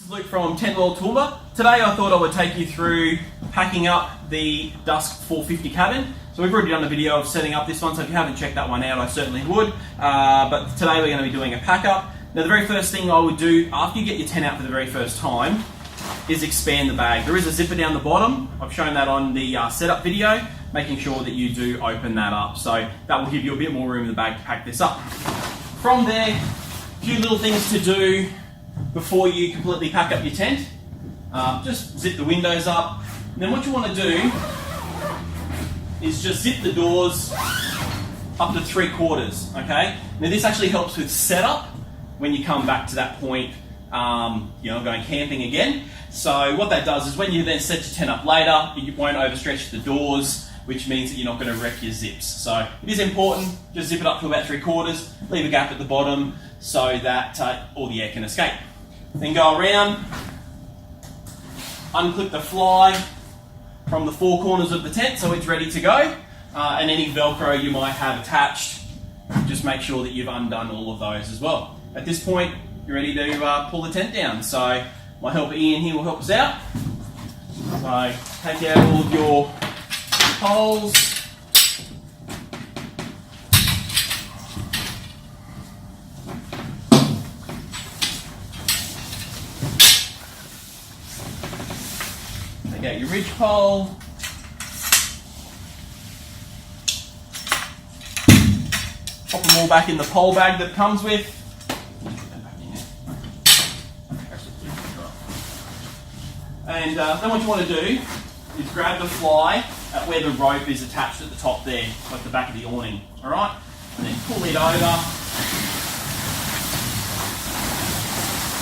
This is Luke from Tentworld Toowoomba. Today I thought I would take you through packing up the Dusk 450 cabin. So we've already done a video of setting up this one, so if you haven't checked that one out, I certainly would. But today we're going to be doing a pack up. Now the very first thing I would do after you get your tent out for the very first time is expand the bag. There is a zipper down the bottom. I've shown that on the setup video, making sure that you do open that up. So that will give you a bit more room in the bag to pack this up. From there, a few little things to do before you completely pack up your tent. Just zip the windows up. And then what you want to do is just zip the doors up to 3/4, okay? Now this actually helps with setup when you come back to that point, going camping again. So what that does is when you then set your tent up later, you won't overstretch the doors, which means that you're not going to wreck your zips. So it is important, just zip it up to about 3/4, leave a gap at the bottom so that all the air can escape. Then go around, unclip the fly from the four corners of the tent so it's ready to go, and any Velcro you might have attached, just make sure that you've undone all of those as well. At this point, you're ready to pull the tent down. So my helper Ian here will help us out. So take out all of your poles. Take out your ridge pole. Pop them all back in the pole bag that it comes with. And then what you want to do is grab the fly at where the rope is attached at the top there, like the back of the awning, alright? And then pull it over.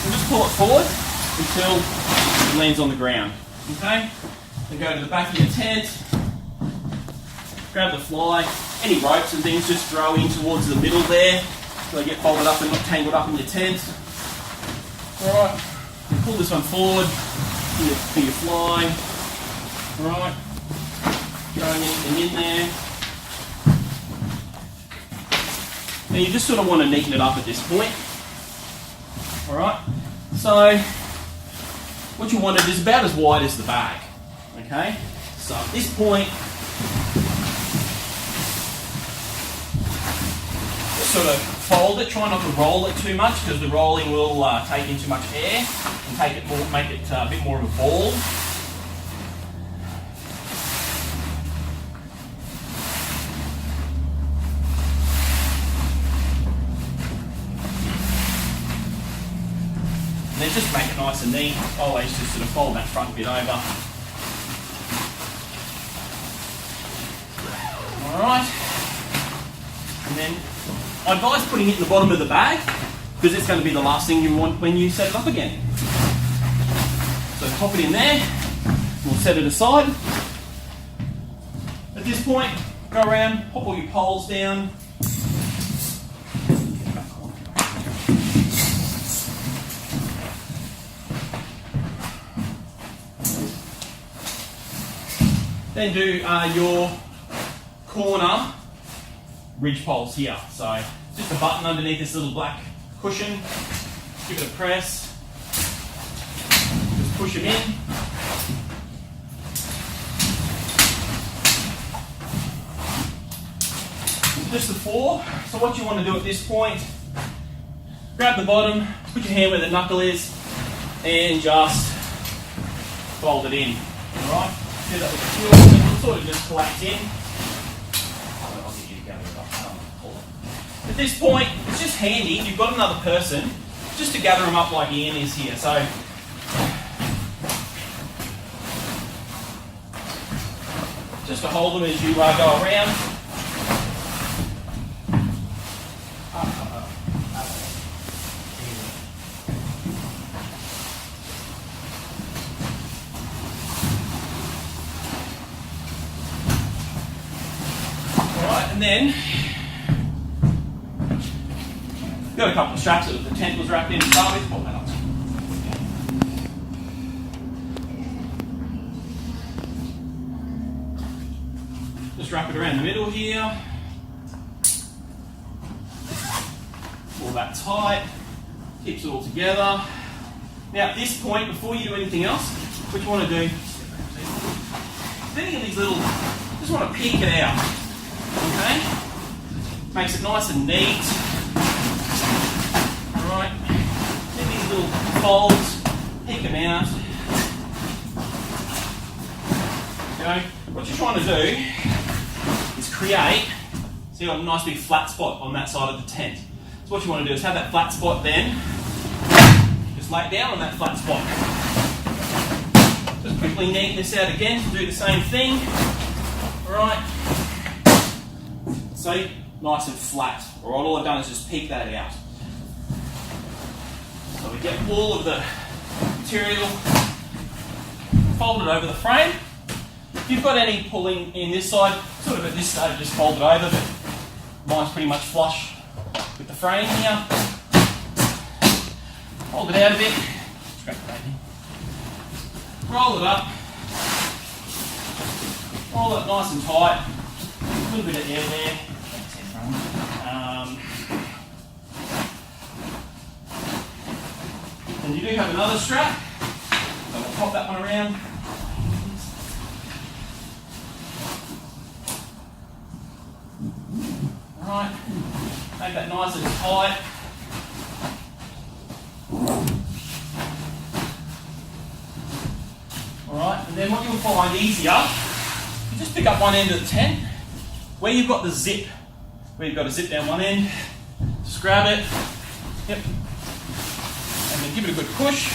And just pull it forward until it lands on the ground, okay? Then go to the back of your tent, grab the fly, any ropes and things just throw in towards the middle there so they get folded up and not tangled up in your tent. Alright, pull this one forward. For your fly, alright, throwing anything in there. Now you just sort of want to neaten it up at this point, alright. So what you want is about as wide as the bag, okay. So at this point, just sort of fold it, try not to roll it too much because the rolling will take in too much air and make it a bit more of a ball. And then just make it nice and neat. Always just sort of fold that front bit over. Alright. And then I advise putting it in the bottom of the bag because it's going to be the last thing you want when you set it up again. So pop it in there, we'll set it aside. At this point, go around, pop all your poles down. Then do your corner ridge poles here. So just a button underneath this little black cushion. Give it a press. Just push them in. Just the four. So what you want to do at this point, grab the bottom, put your hand where the knuckle is, and just fold it in. Alright? Do that with the fuel, and it'll sort of just collapse in. At this point, it's just handy, you've got another person, just to gather them up like Ian is here. So, just to hold them as you go around. Alright, and then got a couple of straps that the tent was wrapped in to start with. Pull that up. Just wrap it around the middle here. Pull that tight. Keeps it all together. Now at this point, before you do anything else, what you want to do, any of these little, just want to pick it out, okay? Makes it nice and neat. Alright, then these little folds, pick them out. Okay, what you're trying to do is create, see, a nice big flat spot on that side of the tent. So what you want to do is have that flat spot then, just lay down on that flat spot. Just quickly neaten this out again, do the same thing. Alright, see, nice and flat. Alright, all I've done is just peek that out. So we get all of the material folded over the frame. If you've got any pulling in this side, sort of at this stage just fold it over, but mine's pretty much flush with the frame here. Hold it out a bit, scrape it back in. Roll it up, roll it nice and tight, a little bit of air there. And you do have another strap, so we'll pop that one around. Alright, make that nice and tight. Alright, and then what you'll find easier, you just pick up one end of the tent, where you've got the zip, where you've got a zip down one end, just grab it, yep, and then give it a good push.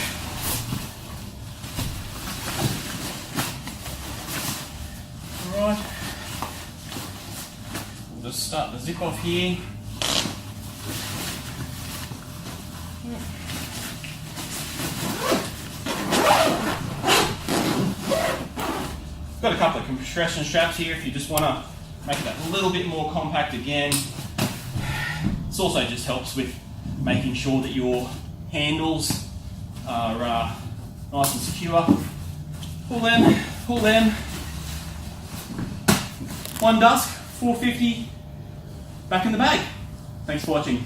Alright, we'll just start the zip off here. Got a couple of compression straps here if you just want to make it a little bit more compact again. This also just helps with making sure that your handles are nice and secure. Pull them, pull them. One Dusk, 450, back in the bag. Thanks for watching.